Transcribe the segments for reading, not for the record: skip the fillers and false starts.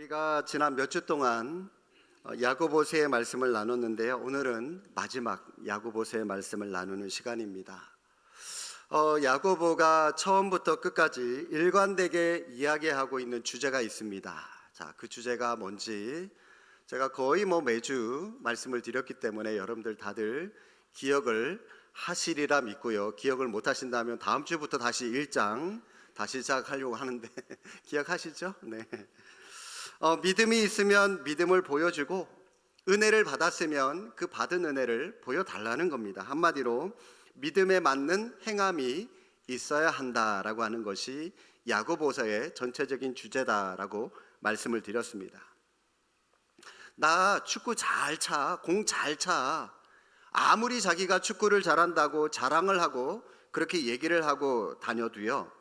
우리가 지난 몇 주 동안 야고보서의 말씀을 나눴는데요. 오늘은 마지막 야고보서의 말씀을 나누는 시간입니다. 야고보가 처음부터 끝까지 일관되게 이야기하고 있는 주제가 있습니다. 자, 그 주제가 뭔지 제가 거의 매주 말씀을 드렸기 때문에 여러분들 다들 기억을 하시리라 믿고요. 기억을 못 하신다면 다음 주부터 다시 1장 다시 시작하려고 하는데 기억하시죠? 네. 믿음이 있으면 믿음을 보여주고 은혜를 받았으면 그 받은 은혜를 보여달라는 겁니다. 한마디로 믿음에 맞는 행함이 있어야 한다라고 하는 것이 야고보서의 전체적인 주제다라고 말씀을 드렸습니다. 나 축구 잘 차, 공 잘 차. 아무리 자기가 축구를 잘한다고 자랑을 하고 그렇게 얘기를 하고 다녀도요,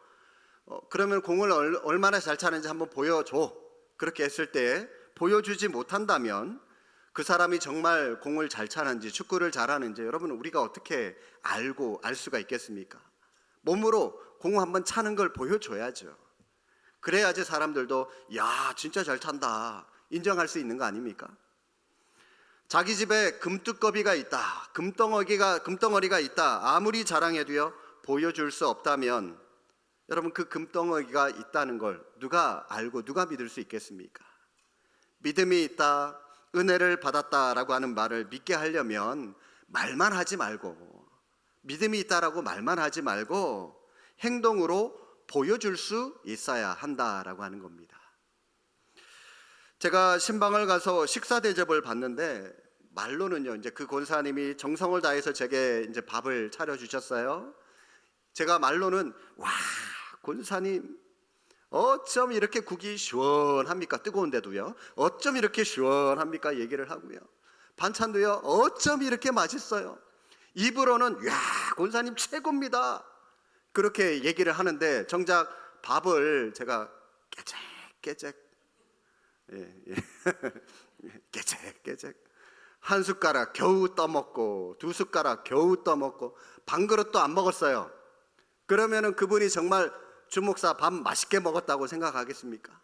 그러면 공을 얼마나 잘 차는지 한번 보여줘. 그렇게 했을 때 보여주지 못한다면 그 사람이 정말 공을 잘 차는지 축구를 잘하는지 여러분 우리가 어떻게 알 수가 있겠습니까? 몸으로 공 한번 차는 걸 보여줘야죠. 그래야지 사람들도 야 진짜 잘 찬다 인정할 수 있는 거 아닙니까? 자기 집에 금뚜껑이가 있다, 금덩어리가 있다 아무리 자랑해도요 보여줄 수 없다면 여러분 그 금덩어리가 있다는 걸 누가 알고 누가 믿을 수 있겠습니까? 믿음이 있다, 은혜를 받았다라고 하는 말을 믿게 하려면 말만 하지 말고, 믿음이 있다라고 말만 하지 말고 행동으로 보여줄 수 있어야 한다라고 하는 겁니다. 제가 신방을 가서 식사 대접을 받는데 말로는요 이제 그 권사님이 정성을 다해서 제게 이제 밥을 차려 주셨어요. 제가 말로는 와 권사님 어쩜 이렇게 국이 시원합니까? 뜨거운데도요. 어쩜 이렇게 시원합니까? 얘기를 하고요. 반찬도요. 어쩜 이렇게 맛있어요? 입으로는 야 권사님 최고입니다. 그렇게 얘기를 하는데 정작 밥을 제가 깨작 깨작 한 숟가락 겨우 떠먹고 두 숟가락 겨우 떠먹고 반 그릇도 안 먹었어요. 그러면은 그분이 정말 주목사 밥 맛있게 먹었다고 생각하겠습니까?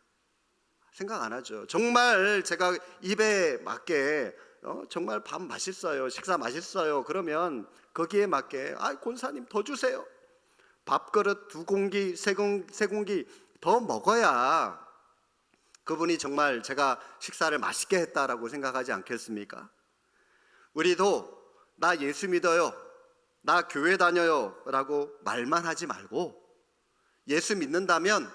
생각 안 하죠. 정말 제가 입에 맞게 정말 밥 맛있어요, 식사 맛있어요 그러면 거기에 맞게 권사님 더 주세요. 밥그릇 2공기, 3공기 더 먹어야 그분이 정말 제가 식사를 맛있게 했다라고 생각하지 않겠습니까? 우리도 나 예수 믿어요, 나 교회 다녀요 라고 말만 하지 말고 예수 믿는다면,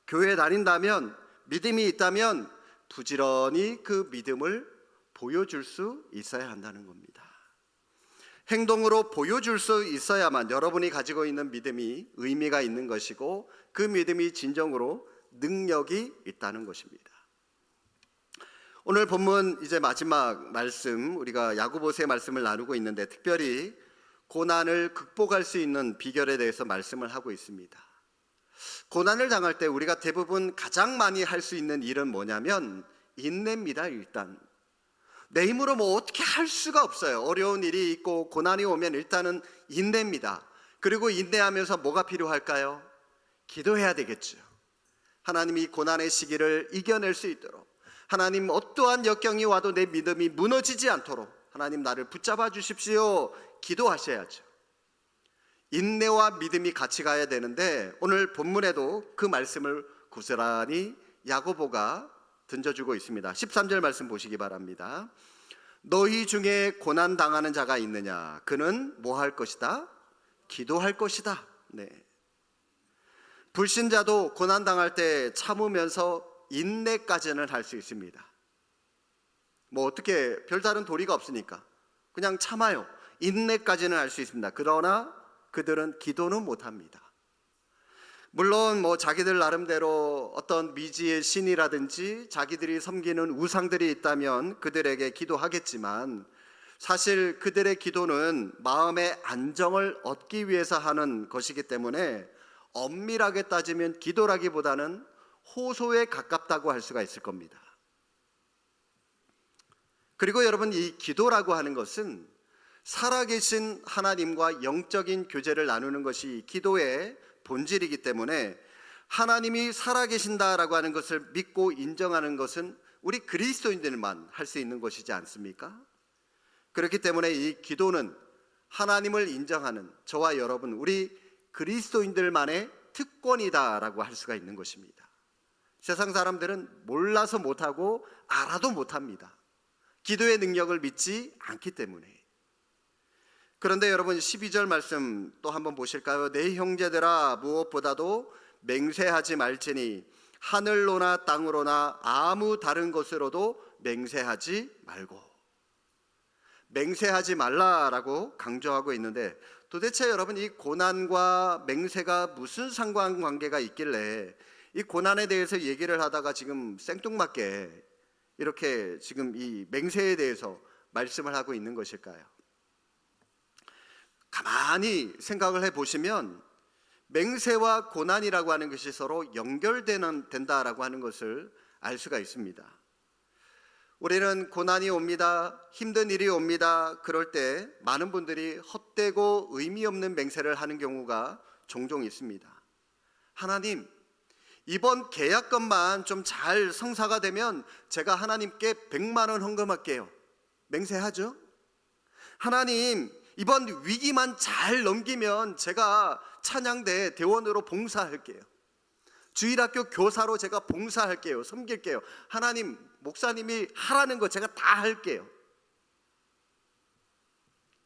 교회 다닌다면, 믿음이 있다면 부지런히 그 믿음을 보여줄 수 있어야 한다는 겁니다. 행동으로 보여줄 수 있어야만 여러분이 가지고 있는 믿음이 의미가 있는 것이고 그 믿음이 진정으로 능력이 있다는 것입니다. 오늘 본문 이제 마지막 말씀, 우리가 야고보서의 말씀을 나누고 있는데 특별히 고난을 극복할 수 있는 비결에 대해서 말씀을 하고 있습니다. 고난을 당할 때 우리가 대부분 가장 많이 할 수 있는 일은 뭐냐면 인내입니다. 일단 내 힘으로 어떻게 할 수가 없어요. 어려운 일이 있고 고난이 오면 일단은 인내입니다. 그리고 인내하면서 뭐가 필요할까요? 기도해야 되겠죠. 하나님이 고난의 시기를 이겨낼 수 있도록, 하나님 어떠한 역경이 와도 내 믿음이 무너지지 않도록 하나님 나를 붙잡아 주십시오. 기도하셔야죠. 인내와 믿음이 같이 가야 되는데 오늘 본문에도 그 말씀을 고스란히 야고보가 던져주고 있습니다. 13절 말씀 보시기 바랍니다. 너희 중에 고난 당하는 자가 있느냐? 그는 뭐 할 것이다? 기도할 것이다. 네. 불신자도 고난 당할 때 참으면서 인내까지는 할 수 있습니다. 어떻게 별다른 도리가 없으니까 그냥 참아요. 인내까지는 할 수 있습니다. 그러나 그들은 기도는 못합니다. 물론 자기들 나름대로 어떤 미지의 신이라든지 자기들이 섬기는 우상들이 있다면 그들에게 기도하겠지만 사실 그들의 기도는 마음의 안정을 얻기 위해서 하는 것이기 때문에 엄밀하게 따지면 기도라기보다는 호소에 가깝다고 할 수가 있을 겁니다. 그리고 여러분 이 기도라고 하는 것은 살아계신 하나님과 영적인 교제를 나누는 것이 기도의 본질이기 때문에 하나님이 살아계신다라고 하는 것을 믿고 인정하는 것은 우리 그리스도인들만 할 수 있는 것이지 않습니까? 그렇기 때문에 이 기도는 하나님을 인정하는 저와 여러분, 우리 그리스도인들만의 특권이다라고 할 수가 있는 것입니다. 세상 사람들은 몰라서 못하고 알아도 못합니다. 기도의 능력을 믿지 않기 때문에. 그런데 여러분 12절 말씀 또 한번 보실까요? 내 형제들아 무엇보다도 맹세하지 말지니 하늘로나 땅으로나 아무 다른 것으로도 맹세하지 말고. 맹세하지 말라라고 강조하고 있는데, 도대체 여러분 이 고난과 맹세가 무슨 상관관계가 있길래 이 고난에 대해서 얘기를 하다가 지금 생뚱맞게 이렇게 지금 이 맹세에 대해서 말씀을 하고 있는 것일까요? 가만히 생각을 해보시면 맹세와 고난이라고 하는 것이 서로 된다라고 하는 것을 알 수가 있습니다. 우리는 고난이 옵니다. 힘든 일이 옵니다. 그럴 때 많은 분들이 헛되고 의미 없는 맹세를 하는 경우가 종종 있습니다. 하나님, 이번 계약금만 좀 잘 성사가 되면 제가 하나님께 100만 원 헌금할게요. 맹세하죠? 하나님, 이번 위기만 잘 넘기면 제가 찬양대 대원으로 봉사할게요. 주일학교 교사로 제가 봉사할게요. 섬길게요. 하나님, 목사님이 하라는 거 제가 다 할게요.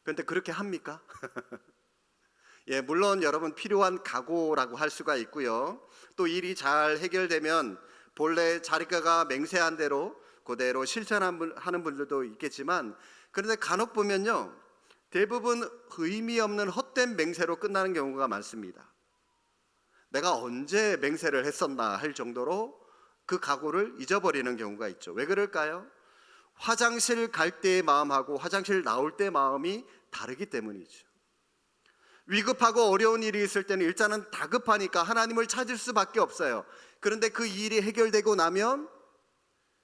그런데 그렇게 합니까? 예, 물론 여러분 필요한 각오라고 할 수가 있고요. 또 일이 잘 해결되면 본래 자기가 맹세한 대로 그대로 실천하는 분들도 있겠지만, 그런데 간혹 보면요, 대부분 의미 없는 헛된 맹세로 끝나는 경우가 많습니다. 내가 언제 맹세를 했었나 할 정도로 그 각오를 잊어버리는 경우가 있죠. 왜 그럴까요? 화장실 갈 때의 마음하고 화장실 나올 때의 마음이 다르기 때문이죠. 위급하고 어려운 일이 있을 때는 일단은 다급하니까 하나님을 찾을 수밖에 없어요. 그런데 그 일이 해결되고 나면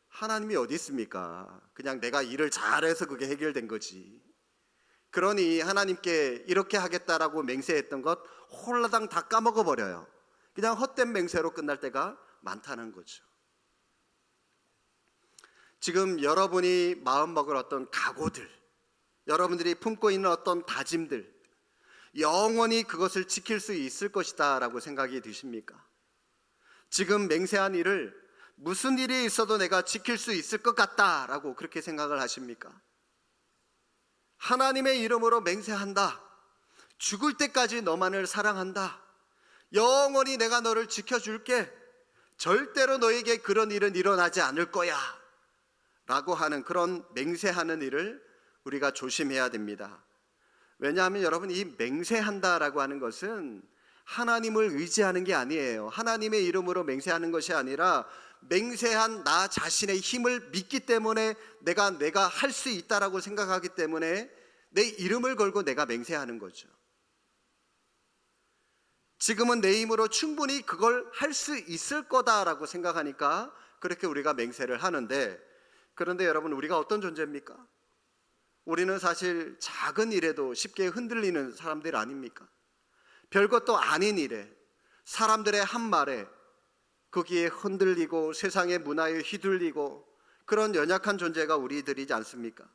하나님이 어디 있습니까? 그냥 내가 일을 잘해서 그게 해결된 거지. 그러니 하나님께 이렇게 하겠다라고 맹세했던 것 홀라당 다 까먹어 버려요. 그냥 헛된 맹세로 끝날 때가 많다는 거죠. 지금 여러분이 마음먹을 어떤 각오들, 여러분들이 품고 있는 어떤 다짐들, 영원히 그것을 지킬 수 있을 것이다 라고 생각이 드십니까? 지금 맹세한 일을 무슨 일이 있어도 내가 지킬 수 있을 것 같다라고 그렇게 생각을 하십니까? 하나님의 이름으로 맹세한다. 죽을 때까지 너만을 사랑한다. 영원히 내가 너를 지켜줄게. 절대로 너에게 그런 일은 일어나지 않을 거야 라고 하는 그런 맹세하는 일을 우리가 조심해야 됩니다. 왜냐하면 여러분, 이 맹세한다라고 하는 것은 하나님을 의지하는 게 아니에요. 하나님의 이름으로 맹세하는 것이 아니라 맹세한 나 자신의 힘을 믿기 때문에 내가 할 수 있다라고 생각하기 때문에 내 이름을 걸고 내가 맹세하는 거죠. 지금은 내 힘으로 충분히 그걸 할 수 있을 거다라고 생각하니까 그렇게 우리가 맹세를 하는데, 그런데 여러분, 우리가 어떤 존재입니까? 우리는 사실 작은 일에도 쉽게 흔들리는 사람들 아닙니까? 별것도 아닌 일에, 사람들의 한 말에 거기에 흔들리고 세상의 문화에 휘둘리고 그런 연약한 존재가 우리들이지 않습니까?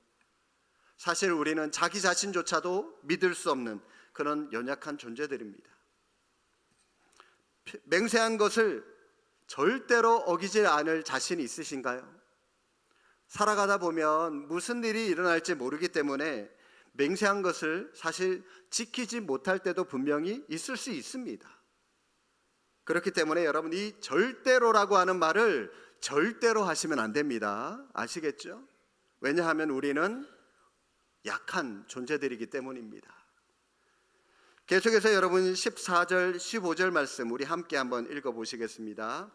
사실 우리는 자기 자신조차도 믿을 수 없는 그런 연약한 존재들입니다. 맹세한 것을 절대로 어기지 않을 자신이 있으신가요? 살아가다 보면 무슨 일이 일어날지 모르기 때문에 맹세한 것을 사실 지키지 못할 때도 분명히 있을 수 있습니다. 그렇기 때문에 여러분, 이 절대로라고 하는 말을 절대로 하시면 안 됩니다. 아시겠죠? 왜냐하면 우리는 약한 존재들이기 때문입니다. 계속해서 여러분 14절 15절 말씀 우리 함께 한번 읽어보시겠습니다.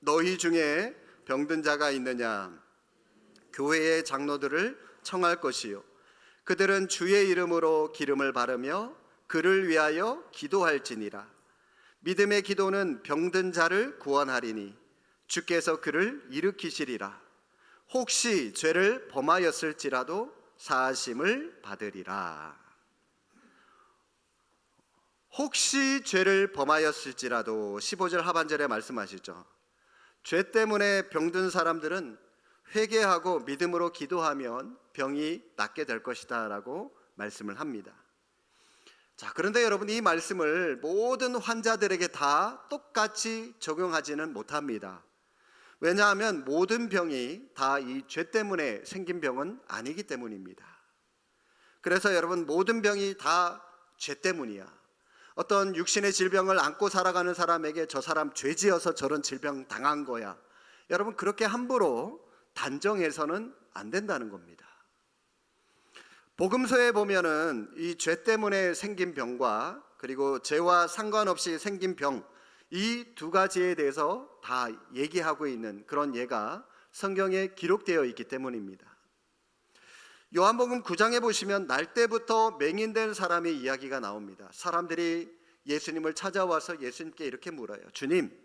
너희 중에 병든 자가 있느냐? 교회의 장로들을 청할 것이요, 그들은 주의 이름으로 기름을 바르며 그를 위하여 기도할지니라. 믿음의 기도는 병든 자를 구원하리니 주께서 그를 일으키시리라. 혹시 죄를 범하였을지라도 사하심을 받으리라. 혹시 죄를 범하였을지라도 15절 하반절에 말씀하시죠. 죄 때문에 병든 사람들은 회개하고 믿음으로 기도하면 병이 낫게 될 것이다 라고 말씀을 합니다. 자, 그런데 여러분, 이 말씀을 모든 환자들에게 다 똑같이 적용하지는 못합니다. 왜냐하면 모든 병이 다 이 죄 때문에 생긴 병은 아니기 때문입니다. 그래서 여러분, 모든 병이 다 죄 때문이야. 어떤 육신의 질병을 안고 살아가는 사람에게 저 사람 죄 지어서 저런 질병 당한 거야, 여러분, 그렇게 함부로 단정해서는 안 된다는 겁니다. 복음서에 보면은 이 죄 때문에 생긴 병과 그리고 죄와 상관없이 생긴 병, 이 두 가지에 대해서 다 얘기하고 있는 그런 예가 성경에 기록되어 있기 때문입니다. 요한복음 9장에 보시면 날 때부터 맹인된 사람의 이야기가 나옵니다. 사람들이 예수님을 찾아와서 예수님께 이렇게 물어요. 주님,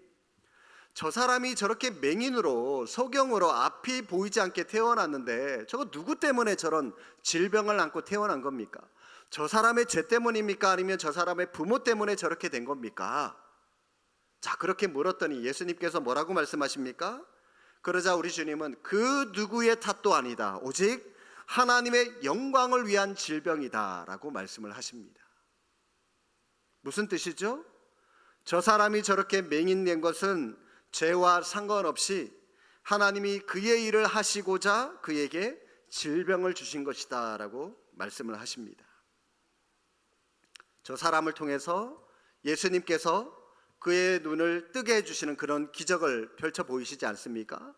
저 사람이 저렇게 맹인으로 소경으로 앞이 보이지 않게 태어났는데 저거 누구 때문에 저런 질병을 안고 태어난 겁니까? 저 사람의 죄 때문입니까? 아니면 저 사람의 부모 때문에 저렇게 된 겁니까? 자, 그렇게 물었더니 예수님께서 뭐라고 말씀하십니까? 그러자 우리 주님은 그 누구의 탓도 아니다, 오직 하나님의 영광을 위한 질병이다 라고 말씀을 하십니다. 무슨 뜻이죠? 저 사람이 저렇게 맹인된 것은 죄와 상관없이 하나님이 그의 일을 하시고자 그에게 질병을 주신 것이다 라고 말씀을 하십니다. 저 사람을 통해서 예수님께서 그의 눈을 뜨게 해주시는 그런 기적을 펼쳐 보이시지 않습니까?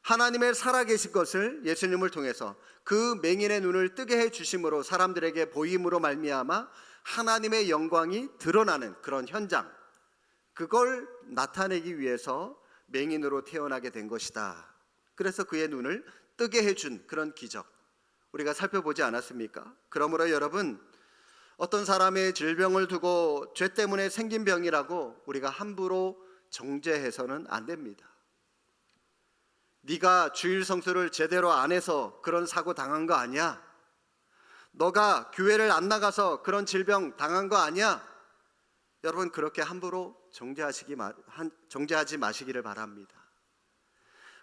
하나님의 살아계신 것을 예수님을 통해서 그 맹인의 눈을 뜨게 해주심으로 사람들에게 보임으로 말미암아 하나님의 영광이 드러나는 그런 현장, 그걸 나타내기 위해서 맹인으로 태어나게 된 것이다. 그래서 그의 눈을 뜨게 해준 그런 기적 우리가 살펴보지 않았습니까? 그러므로 여러분, 어떤 사람의 질병을 두고 죄 때문에 생긴 병이라고 우리가 함부로 정죄해서는 안 됩니다. 네가 주일 성수를 제대로 안 해서 그런 사고 당한 거 아니야? 너가 교회를 안 나가서 그런 질병 당한 거 아니야? 여러분, 그렇게 함부로 정죄하지 마시기를 바랍니다.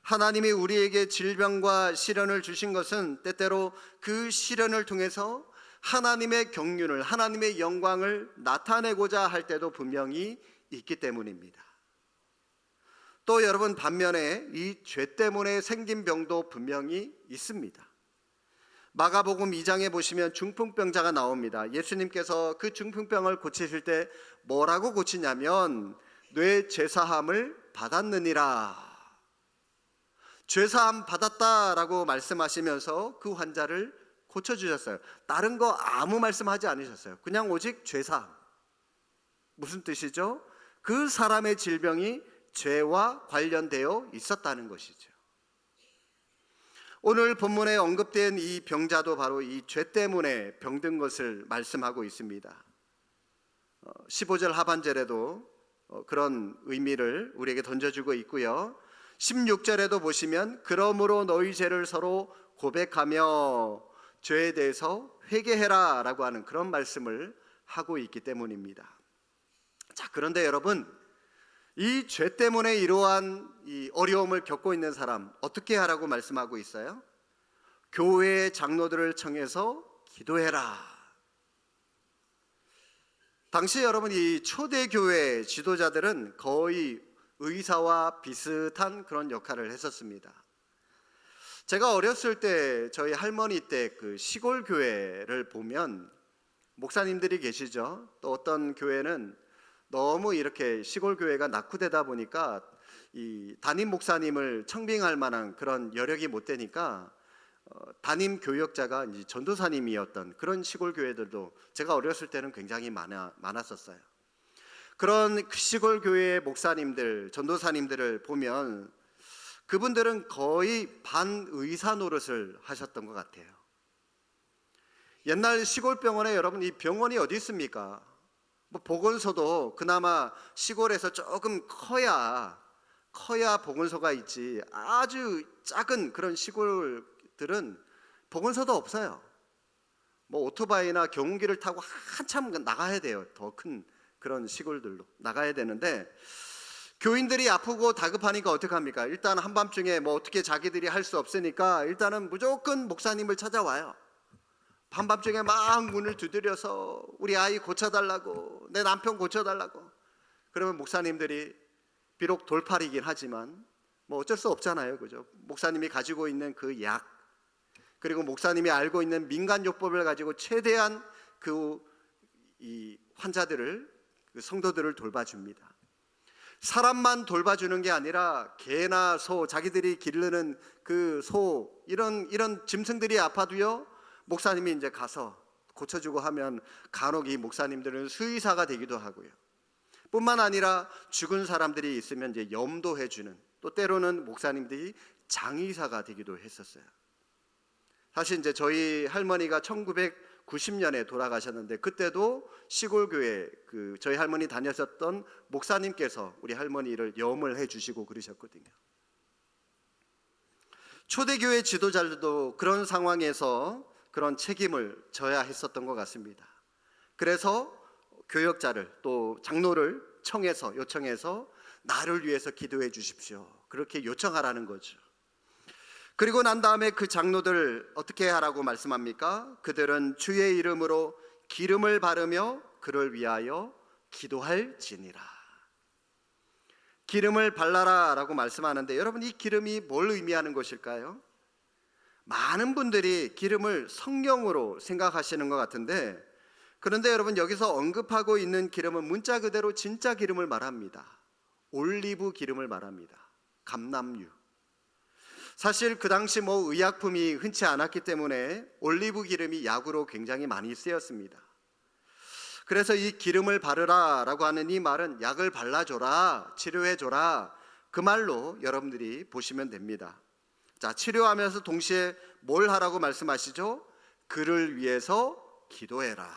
하나님이 우리에게 질병과 시련을 주신 것은 때때로 그 시련을 통해서 하나님의 경륜을, 하나님의 영광을 나타내고자 할 때도 분명히 있기 때문입니다. 또 여러분, 반면에 이 죄 때문에 생긴 병도 분명히 있습니다. 마가복음 2장에 보시면 중풍병자가 나옵니다. 예수님께서 그 중풍병을 고치실 때 뭐라고 고치냐면 뇌 죄사함을 받았느니라, 죄사함 받았다라고 말씀하시면서 그 환자를 고쳐주셨어요. 다른 거 아무 말씀하지 않으셨어요. 그냥 오직 죄사함. 무슨 뜻이죠? 그 사람의 질병이 죄와 관련되어 있었다는 것이죠. 오늘 본문에 언급된 이 병자도 바로 이 죄 때문에 병든 것을 말씀하고 있습니다. 15절 하반절에도 그런 의미를 우리에게 던져주고 있고요. 16절에도 보시면 그러므로 너희 죄를 서로 고백하며 죄에 대해서 회개해라 라고 하는 그런 말씀을 하고 있기 때문입니다. 자, 그런데 여러분, 이 죄 때문에 이러한 이 어려움을 겪고 있는 사람 어떻게 하라고 말씀하고 있어요? 교회의 장로들을 청해서 기도해라. 당시 여러분, 이 초대교회 지도자들은 거의 의사와 비슷한 그런 역할을 했었습니다. 제가 어렸을 때 저희 할머니 때 그 시골 교회를 보면 목사님들이 계시죠. 또 어떤 교회는 너무 이렇게 시골 교회가 낙후되다 보니까 이 담임 목사님을 청빙할 만한 그런 여력이 못 되니까 담임 교역자가 이제 전도사님이었던 그런 시골 교회들도 제가 어렸을 때는 굉장히 많았었어요. 그런 시골 교회의 목사님들, 전도사님들을 보면 그분들은 거의 반의사 노릇을 하셨던 것 같아요. 옛날 시골 병원에 여러분, 이 병원이 어디 있습니까? 뭐 보건소도 그나마 시골에서 조금 커야 보건소가 있지, 아주 작은 그런 시골들은 보건소도 없어요. 뭐 오토바이나 경운기를 타고 한참 나가야 돼요. 더 큰 그런 시골들로 나가야 되는데, 교인들이 아프고 다급하니까 어떡합니까? 일단 한밤중에 뭐 어떻게 자기들이 할 수 없으니까 일단은 무조건 목사님을 찾아와요. 한밤중에 막 문을 두드려서 우리 아이 고쳐달라고, 내 남편 고쳐달라고. 그러면 목사님들이 비록 돌팔이긴 하지만 뭐 어쩔 수 없잖아요, 그죠? 목사님이 가지고 있는 그 약, 그리고 목사님이 알고 있는 민간요법을 가지고 최대한 이 환자들을, 그 성도들을 돌봐줍니다. 사람만 돌봐주는 게 아니라 개나 소, 자기들이 기르는 그 소, 이런 짐승들이 아파도요, 목사님이 이제 가서 고쳐주고 하면 간혹 이 목사님들은 수의사가 되기도 하고요. 뿐만 아니라 죽은 사람들이 있으면 이제 염도해주는, 또 때로는 목사님들이 장의사가 되기도 했었어요. 사실 이제 저희 할머니가 1990년에 돌아가셨는데, 그때도 시골 교회 저희 할머니 다녔었던 목사님께서 우리 할머니를 염을 해주시고 그러셨거든요. 초대교회 지도자들도 그런 상황에서 그런 책임을 져야 했었던 것 같습니다. 그래서 교역자를, 또 장로를 요청해서 나를 위해서 기도해 주십시오, 그렇게 요청하라는 거죠. 그리고 난 다음에 그 장로들 어떻게 하라고 말씀합니까? 그들은 주의 이름으로 기름을 바르며 그를 위하여 기도할지니라. 기름을 발라라 라고 말씀하는데, 여러분, 이 기름이 뭘 의미하는 것일까요? 많은 분들이 기름을 성령으로 생각하시는 것 같은데, 그런데 여러분, 여기서 언급하고 있는 기름은 문자 그대로 진짜 기름을 말합니다. 올리브 기름을 말합니다. 감람유. 사실 그 당시 뭐 의약품이 흔치 않았기 때문에 올리브 기름이 약으로 굉장히 많이 쓰였습니다. 그래서 이 기름을 바르라 라고 하는 이 말은 약을 발라줘라, 치료해줘라, 그 말로 여러분들이 보시면 됩니다. 자, 치료하면서 동시에 뭘 하라고 말씀하시죠? 그를 위해서 기도해라.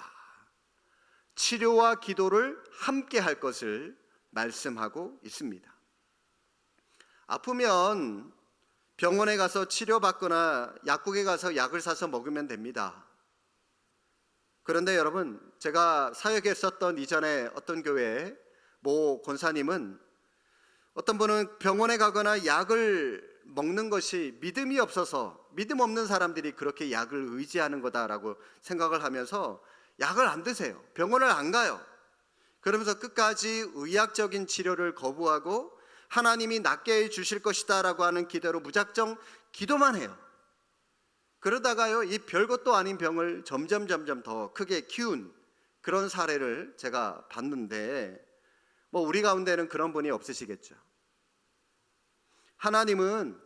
치료와 기도를 함께 할 것을 말씀하고 있습니다. 아프면 병원에 가서 치료받거나 약국에 가서 약을 사서 먹으면 됩니다. 그런데 여러분, 제가 사역했었던 이전에 어떤 교회에 모 권사님은, 어떤 분은 병원에 가거나 약을 먹는 것이 믿음이 없어서, 믿음 없는 사람들이 그렇게 약을 의지하는 거다라고 생각을 하면서 약을 안 드세요. 병원을 안 가요. 그러면서 끝까지 의학적인 치료를 거부하고 하나님이 낫게 해주실 것이다 라고 하는 기대로 무작정 기도만 해요. 그러다가요, 이 별것도 아닌 병을 점점 더 크게 키운 그런 사례를 제가 봤는데, 뭐 우리 가운데는 그런 분이 없으시겠죠. 하나님은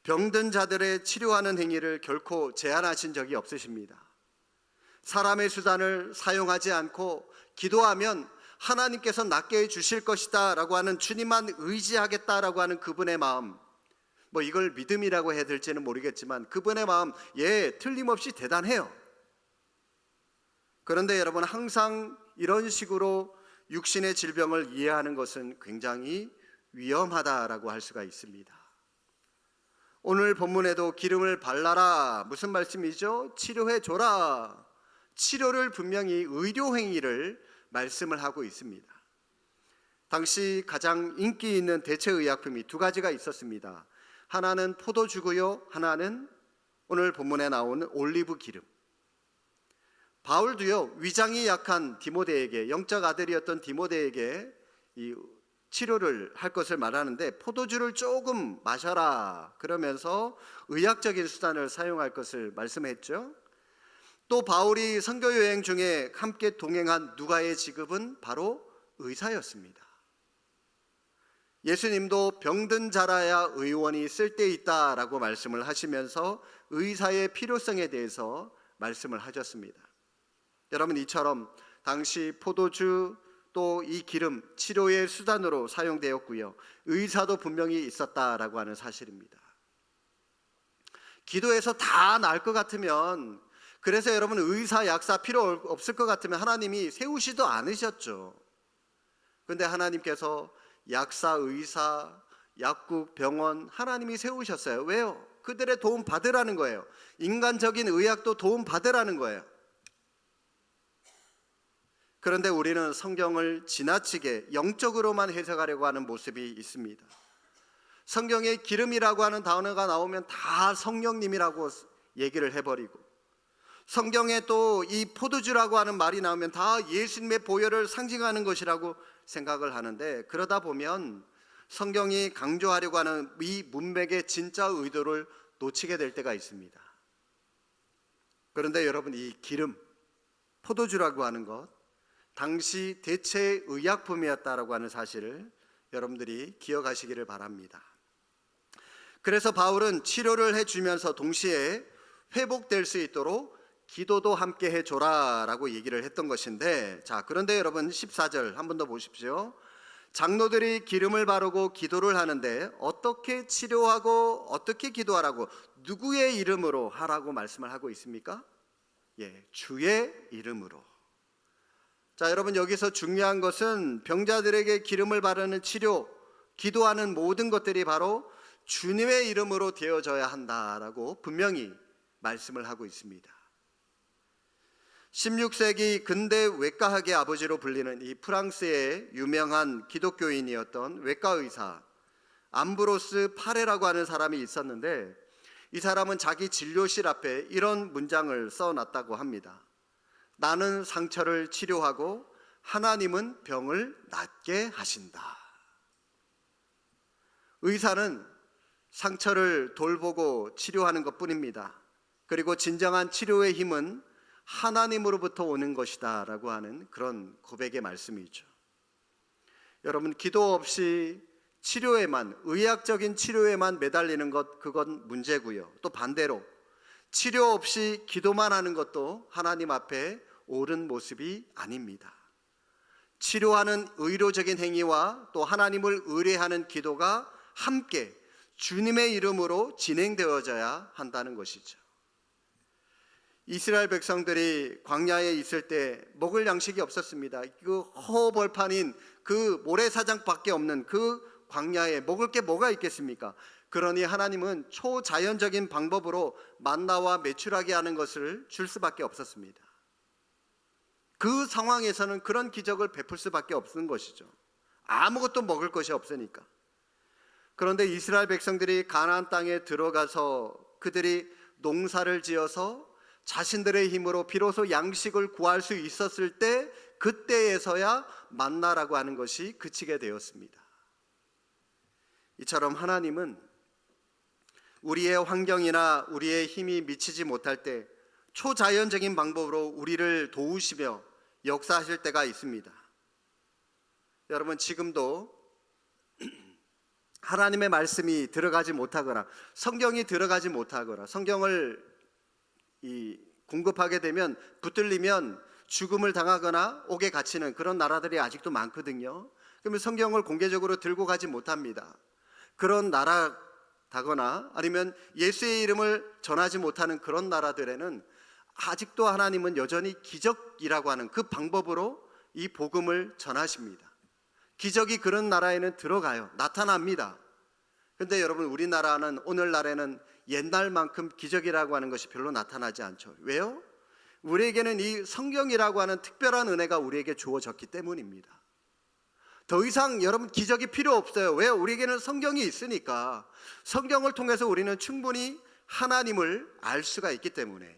병든 자들의 치료하는 행위를 결코 제한하신 적이 없으십니다. 사람의 수단을 사용하지 않고 기도하면 하나님께서 낫게 해주실 것이다 라고 하는, 주님만 의지하겠다라고 하는 그분의 마음, 뭐 이걸 믿음이라고 해야 될지는 모르겠지만 그분의 마음, 틀림없이 대단해요. 그런데 여러분, 항상 이런 식으로 육신의 질병을 이해하는 것은 굉장히 위험하다라고 할 수가 있습니다. 오늘 본문에도 기름을 발라라, 무슨 말씀이죠? 치료해 줘라. 치료를 분명히 의료 행위를 말씀을 하고 있습니다. 당시 가장 인기 있는 대체의약품이 두 가지가 있었습니다. 하나는 포도주고요, 하나는 오늘 본문에 나오는 올리브 기름. 바울도요, 위장이 약한 디모데에게, 영적 아들이었던 디모데에게 이 치료를 할 것을 말하는데, 포도주를 조금 마셔라 그러면서 의학적인 수단을 사용할 것을 말씀했죠. 또 바울이 선교 여행 중에 함께 동행한 누가의 직업은 바로 의사였습니다. 예수님도 병든 자라야 의원이 쓸데있다라고 말씀을 하시면서 의사의 필요성에 대해서 말씀을 하셨습니다. 여러분, 이처럼 당시 포도주, 또 이 기름, 치료의 수단으로 사용되었고요, 의사도 분명히 있었다라고 하는 사실입니다. 기도해서 다 나을 것 같으면, 그래서 여러분, 의사, 약사 필요 없을 것 같으면 하나님이 세우시도 않으셨죠. 그런데 하나님께서 약사, 의사, 약국, 병원 하나님이 세우셨어요. 왜요? 그들의 도움 받으라는 거예요. 인간적인 의학도 도움 받으라는 거예요. 그런데 우리는 성경을 지나치게 영적으로만 해석하려고 하는 모습이 있습니다. 성경에 기름이라고 하는 단어가 나오면 다 성령님이라고 얘기를 해버리고, 성경에 또 이 포도주라고 하는 말이 나오면 다 예수님의 보혈을 상징하는 것이라고 생각을 하는데, 그러다 보면 성경이 강조하려고 하는 이 문맥의 진짜 의도를 놓치게 될 때가 있습니다. 그런데 여러분, 이 기름, 포도주라고 하는 것, 당시 대체 의약품이었다라고 하는 사실을 여러분들이 기억하시기를 바랍니다. 그래서 바울은 치료를 해주면서 동시에 회복될 수 있도록 기도도 함께 해줘라 라고 얘기를 했던 것인데, 자, 그런데 여러분 14절 한 번 더 보십시오. 장로들이 기름을 바르고 기도를 하는데 어떻게 치료하고 어떻게 기도하라고, 누구의 이름으로 하라고 말씀을 하고 있습니까? 주의 이름으로. 자, 여러분, 여기서 중요한 것은 병자들에게 기름을 바르는 치료, 기도하는 모든 것들이 바로 주님의 이름으로 되어져야 한다라고 분명히 말씀을 하고 있습니다. 16세기 근대 외과학의 아버지로 불리는 이 프랑스의 유명한 기독교인이었던 외과의사 암브로스 파레라고 하는 사람이 있었는데, 이 사람은 자기 진료실 앞에 이런 문장을 써놨다고 합니다. 나는 상처를 치료하고 하나님은 병을 낫게 하신다. 의사는 상처를 돌보고 치료하는 것뿐입니다. 그리고 진정한 치료의 힘은 하나님으로부터 오는 것이다 라고 하는 그런 고백의 말씀이죠. 여러분, 기도 없이 치료에만, 의학적인 치료에만 매달리는 것, 그건 문제고요. 또 반대로 치료 없이 기도만 하는 것도 하나님 앞에 옳은 모습이 아닙니다. 치료하는 의료적인 행위와 또 하나님을 의뢰하는 기도가 함께 주님의 이름으로 진행되어져야 한다는 것이죠. 이스라엘 백성들이 광야에 있을 때 먹을 양식이 없었습니다. 그 허벌판인 그 모래사장밖에 없는 그 광야에 먹을 게 뭐가 있겠습니까? 그러니 하나님은 초자연적인 방법으로 만나와 메추라기 하는 것을 줄 수밖에 없었습니다. 그 상황에서는 그런 기적을 베풀 수밖에 없는 것이죠. 아무것도 먹을 것이 없으니까. 그런데 이스라엘 백성들이 가나안 땅에 들어가서 그들이 농사를 지어서 자신들의 힘으로 비로소 양식을 구할 수 있었을 때, 그때에서야 만나라고 하는 것이 그치게 되었습니다. 이처럼 하나님은 우리의 환경이나 우리의 힘이 미치지 못할 때 초자연적인 방법으로 우리를 도우시며 역사하실 때가 있습니다. 여러분, 지금도 하나님의 말씀이 들어가지 못하거나 성경이 들어가지 못하거나 성경을 공급하게 되면 붙들리면 죽음을 당하거나 옥에 갇히는 그런 나라들이 아직도 많거든요. 그러면 성경을 공개적으로 들고 가지 못합니다. 그런 나라다거나 아니면 예수의 이름을 전하지 못하는 그런 나라들에는 아직도 하나님은 여전히 기적이라고 하는 그 방법으로 이 복음을 전하십니다. 기적이 그런 나라에는 들어가요. 나타납니다. 그런데 여러분, 우리나라는 오늘날에는 옛날만큼 기적이라고 하는 것이 별로 나타나지 않죠. 왜요? 우리에게는 이 성경이라고 하는 특별한 은혜가 우리에게 주어졌기 때문입니다. 더 이상 여러분 기적이 필요 없어요. 왜요? 우리에게는 성경이 있으니까. 성경을 통해서 우리는 충분히 하나님을 알 수가 있기 때문에.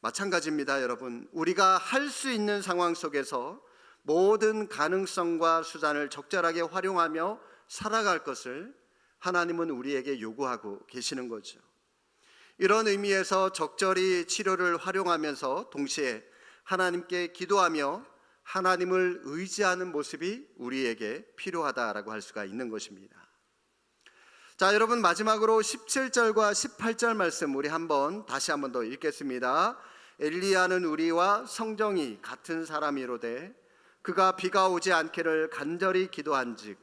마찬가지입니다, 여러분. 우리가 할 수 있는 상황 속에서 모든 가능성과 수단을 적절하게 활용하며 살아갈 것을 하나님은 우리에게 요구하고 계시는 거죠. 이런 의미에서 적절히 치료를 활용하면서 동시에 하나님께 기도하며 하나님을 의지하는 모습이 우리에게 필요하다라고 할 수가 있는 것입니다. 자, 여러분, 마지막으로 17절과 18절 말씀 우리 다시 한번 더 읽겠습니다. 엘리야는 우리와 성정이 같은 사람이로되 그가 비가 오지 않기를 간절히 기도한즉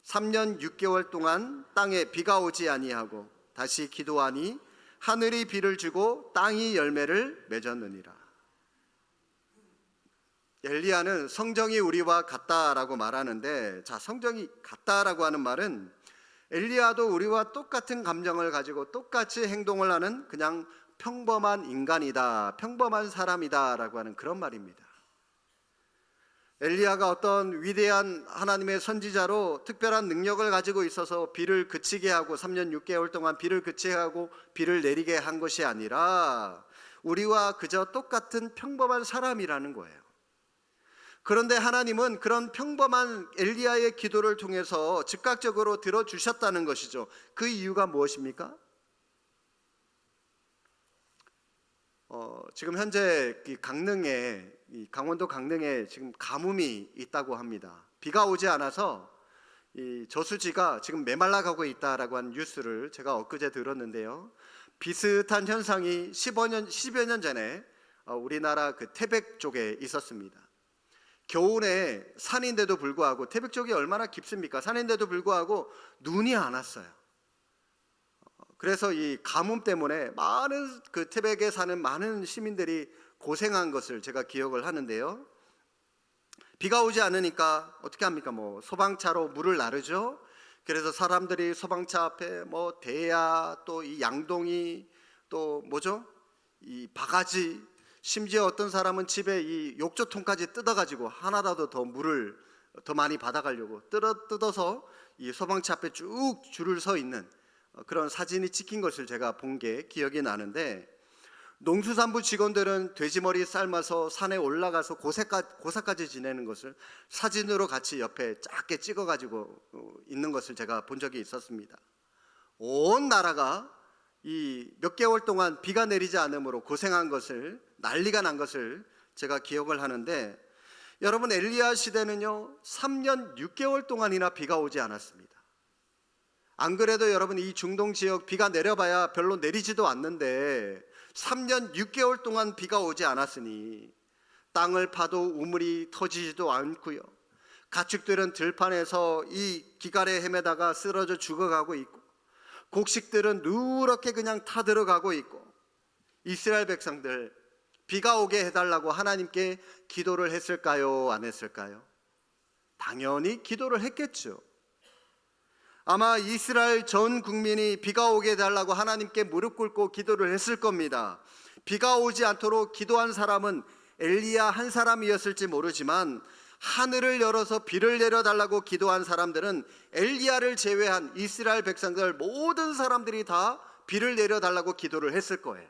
3년 6개월 동안 땅에 비가 오지 아니하고 다시 기도하니 하늘이 비를 주고 땅이 열매를 맺었느니라. 엘리야는 성정이 우리와 같다라고 말하는데, 자, 성정이 같다라고 하는 말은 엘리야도 우리와 똑같은 감정을 가지고 똑같이 행동을 하는 그냥 평범한 인간이다, 평범한 사람이다라고 하는 그런 말입니다. 엘리야가 어떤 위대한 하나님의 선지자로 특별한 능력을 가지고 있어서 비를 그치게 하고 3년 6개월 동안 비를 그치게 하고 비를 내리게 한 것이 아니라 우리와 그저 똑같은 평범한 사람이라는 거예요. 그런데 하나님은 그런 평범한 엘리야의 기도를 통해서 즉각적으로 들어주셨다는 것이죠. 그 이유가 무엇입니까? 지금 현재 이 강원도 강릉에 지금 가뭄이 있다고 합니다. 비가 오지 않아서 이 저수지가 지금 메말라가고 있다라고 하는 뉴스를 제가 엊그제 들었는데요. 비슷한 현상이 10여 년 전에 우리나라 그 태백 쪽에 있었습니다. 겨울에 산인데도 불구하고, 태백 쪽이 얼마나 깊습니까? 산인데도 불구하고 눈이 안 왔어요. 그래서 이 가뭄 때문에 많은 그 태백에 사는 많은 시민들이 고생한 것을 제가 기억을 하는데요. 비가 오지 않으니까 어떻게 합니까? 소방차로 물을 나르죠. 그래서 사람들이 소방차 앞에 대야, 또 이 양동이, 또 이 바가지, 심지어 어떤 사람은 집에 이 욕조통까지 뜯어가지고 하나라도 더 물을 더 많이 받아가려고 뜯어서 이 소방차 앞에 쭉 줄을 서 있는 그런 사진이 찍힌 것을 제가 본 게 기억이 나는데, 농수산부 직원들은 돼지머리 삶아서 산에 올라가서 고사까지 지내는 것을 사진으로 같이 옆에 작게 찍어가지고 있는 것을 제가 본 적이 있었습니다. 온 나라가 이 몇 개월 동안 비가 내리지 않으므로 고생한 것을, 난리가 난 것을 제가 기억을 하는데, 여러분, 엘리야 시대는요 3년 6개월 동안이나 비가 오지 않았습니다. 안 그래도 여러분, 이 중동 지역 비가 내려봐야 별로 내리지도 않는데 3년 6개월 동안 비가 오지 않았으니 땅을 파도 우물이 터지지도 않고요, 가축들은 들판에서 이 기갈에 헤매다가 쓰러져 죽어가고 있고, 곡식들은 누렇게 그냥 타들어가고 있고, 이스라엘 백성들 비가 오게 해달라고 하나님께 기도를 했을까요? 안 했을까요? 당연히 기도를 했겠죠. 아마 이스라엘 전 국민이 비가 오게 해달라고 하나님께 무릎 꿇고 기도를 했을 겁니다. 비가 오지 않도록 기도한 사람은 엘리야 한 사람이었을지 모르지만, 하늘을 열어서 비를 내려달라고 기도한 사람들은 엘리야를 제외한 이스라엘 백성들 모든 사람들이 다 비를 내려달라고 기도를 했을 거예요.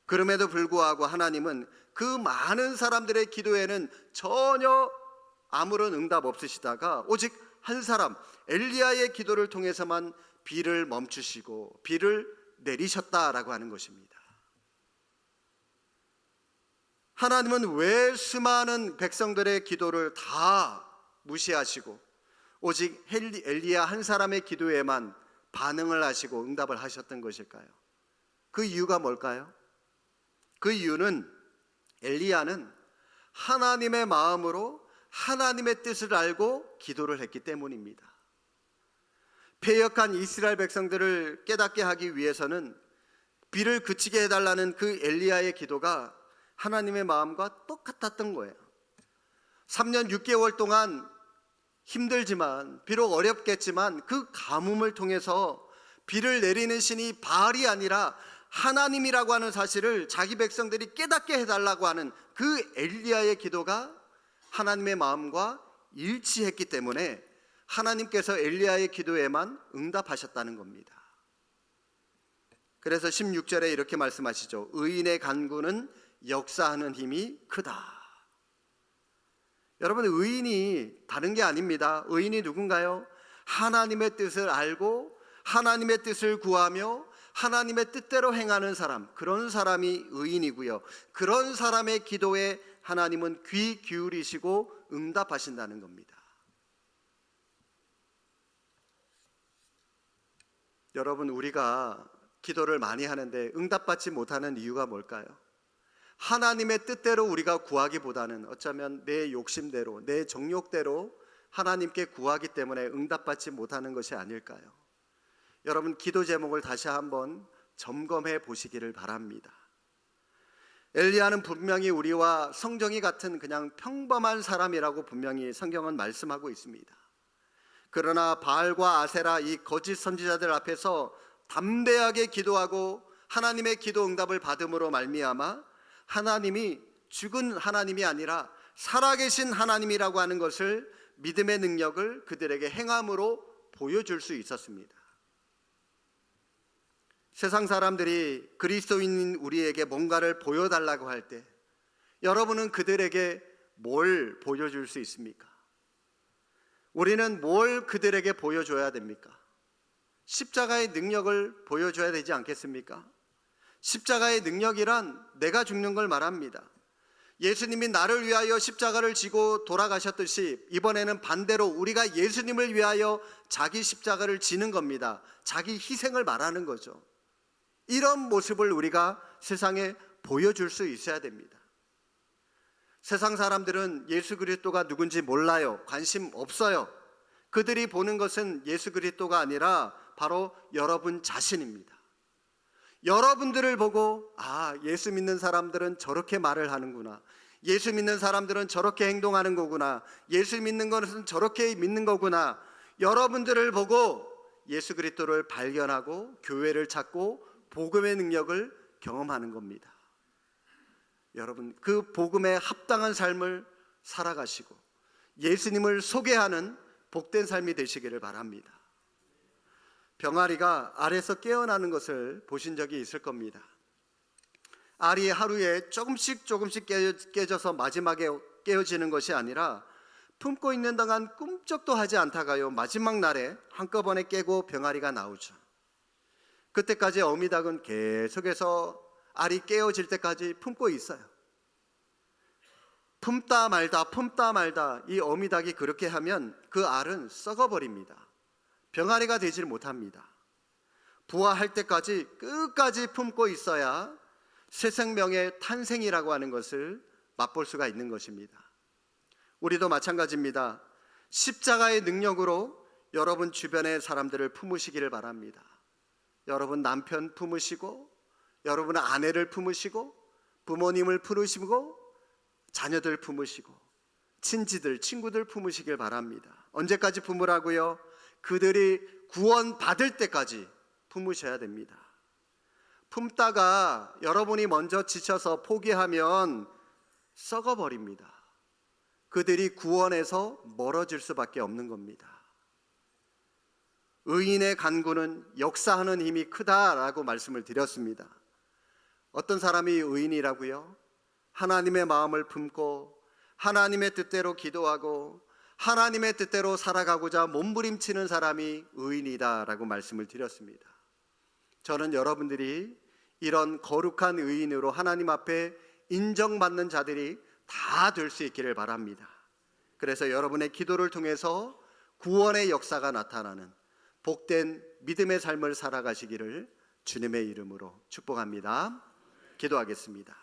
그럼에도 불구하고 하나님은 그 많은 사람들의 기도에는 전혀 아무런 응답 없으시다가 오직 한 사람 엘리야의 기도를 통해서만 비를 멈추시고 비를 내리셨다라고 하는 것입니다. 하나님은 왜 수많은 백성들의 기도를 다 무시하시고 오직 엘리야 한 사람의 기도에만 반응을 하시고 응답을 하셨던 것일까요? 그 이유가 뭘까요? 그 이유는 엘리야는 하나님의 마음으로 하나님의 뜻을 알고 기도를 했기 때문입니다. 패역한 이스라엘 백성들을 깨닫게 하기 위해서는 비를 그치게 해달라는 그 엘리야의 기도가 하나님의 마음과 똑같았던 거예요. 3년 6개월 동안 힘들지만, 비록 어렵겠지만 그 가뭄을 통해서 비를 내리는 신이 바알이 아니라 하나님이라고 하는 사실을 자기 백성들이 깨닫게 해달라고 하는 그 엘리야의 기도가 하나님의 마음과 일치했기 때문에 하나님께서 엘리야의 기도에만 응답하셨다는 겁니다. 그래서 16절에 이렇게 말씀하시죠. 의인의 간구는 역사하는 힘이 크다. 여러분, 의인이 다른 게 아닙니다. 의인이 누군가요? 하나님의 뜻을 알고 하나님의 뜻을 구하며 하나님의 뜻대로 행하는 사람, 그런 사람이 의인이고요, 그런 사람의 기도에 하나님은 귀 기울이시고 응답하신다는 겁니다. 여러분, 우리가 기도를 많이 하는데 응답받지 못하는 이유가 뭘까요? 하나님의 뜻대로 우리가 구하기보다는 어쩌면 내 욕심대로, 내 정욕대로 하나님께 구하기 때문에 응답받지 못하는 것이 아닐까요? 여러분, 기도 제목을 다시 한번 점검해 보시기를 바랍니다. 엘리야는 분명히 우리와 성정이 같은 그냥 평범한 사람이라고 분명히 성경은 말씀하고 있습니다. 그러나 바알과 아세라, 이 거짓 선지자들 앞에서 담대하게 기도하고 하나님의 기도 응답을 받음으로 말미암아 하나님이 죽은 하나님이 아니라 살아계신 하나님이라고 하는 것을, 믿음의 능력을 그들에게 행함으로 보여줄 수 있었습니다. 세상 사람들이 그리스도인인 우리에게 뭔가를 보여달라고 할 때 여러분은 그들에게 뭘 보여줄 수 있습니까? 우리는 뭘 그들에게 보여줘야 됩니까? 십자가의 능력을 보여줘야 되지 않겠습니까? 십자가의 능력이란 내가 죽는 걸 말합니다. 예수님이 나를 위하여 십자가를 지고 돌아가셨듯이 이번에는 반대로 우리가 예수님을 위하여 자기 십자가를 지는 겁니다. 자기 희생을 말하는 거죠. 이런 모습을 우리가 세상에 보여줄 수 있어야 됩니다. 세상 사람들은 예수 그리스도가 누군지 몰라요. 관심 없어요. 그들이 보는 것은 예수 그리스도가 아니라 바로 여러분 자신입니다. 여러분들을 보고, 아, 예수 믿는 사람들은 저렇게 말을 하는구나, 예수 믿는 사람들은 저렇게 행동하는 거구나, 예수 믿는 것은 저렇게 믿는 거구나, 여러분들을 보고 예수 그리스도를 발견하고 교회를 찾고 복음의 능력을 경험하는 겁니다. 여러분, 그 복음에 합당한 삶을 살아가시고 예수님을 소개하는 복된 삶이 되시기를 바랍니다. 병아리가 알에서 깨어나는 것을 보신 적이 있을 겁니다. 알이 하루에 조금씩 깨져서 마지막에 깨어지는 것이 아니라 품고 있는 동안 꿈쩍도 하지 않다가요, 마지막 날에 한꺼번에 깨고 병아리가 나오죠. 그때까지 어미닭은 계속해서 알이 깨어질 때까지 품고 있어요. 품다 말다 이 어미닭이 그렇게 하면 그 알은 썩어버립니다. 병아리가 되질 못합니다. 부화할 때까지 끝까지 품고 있어야 새 생명의 탄생이라고 하는 것을 맛볼 수가 있는 것입니다. 우리도 마찬가지입니다. 십자가의 능력으로 여러분 주변의 사람들을 품으시기를 바랍니다. 여러분 남편 품으시고, 여러분 아내를 품으시고, 부모님을 품으시고, 자녀들 품으시고, 친지들, 친구들 품으시길 바랍니다. 언제까지 품으라고요? 그들이 구원받을 때까지 품으셔야 됩니다. 품다가 여러분이 먼저 지쳐서 포기하면 썩어버립니다. 그들이 구원에서 멀어질 수밖에 없는 겁니다. 의인의 간구는 역사하는 힘이 크다라고 말씀을 드렸습니다. 어떤 사람이 의인이라고요? 하나님의 마음을 품고 하나님의 뜻대로 기도하고 하나님의 뜻대로 살아가고자 몸부림치는 사람이 의인이다라고 말씀을 드렸습니다. 저는 여러분들이 이런 거룩한 의인으로 하나님 앞에 인정받는 자들이 다 될 수 있기를 바랍니다. 그래서 여러분의 기도를 통해서 구원의 역사가 나타나는 복된 믿음의 삶을 살아가시기를 주님의 이름으로 축복합니다. 기도하겠습니다.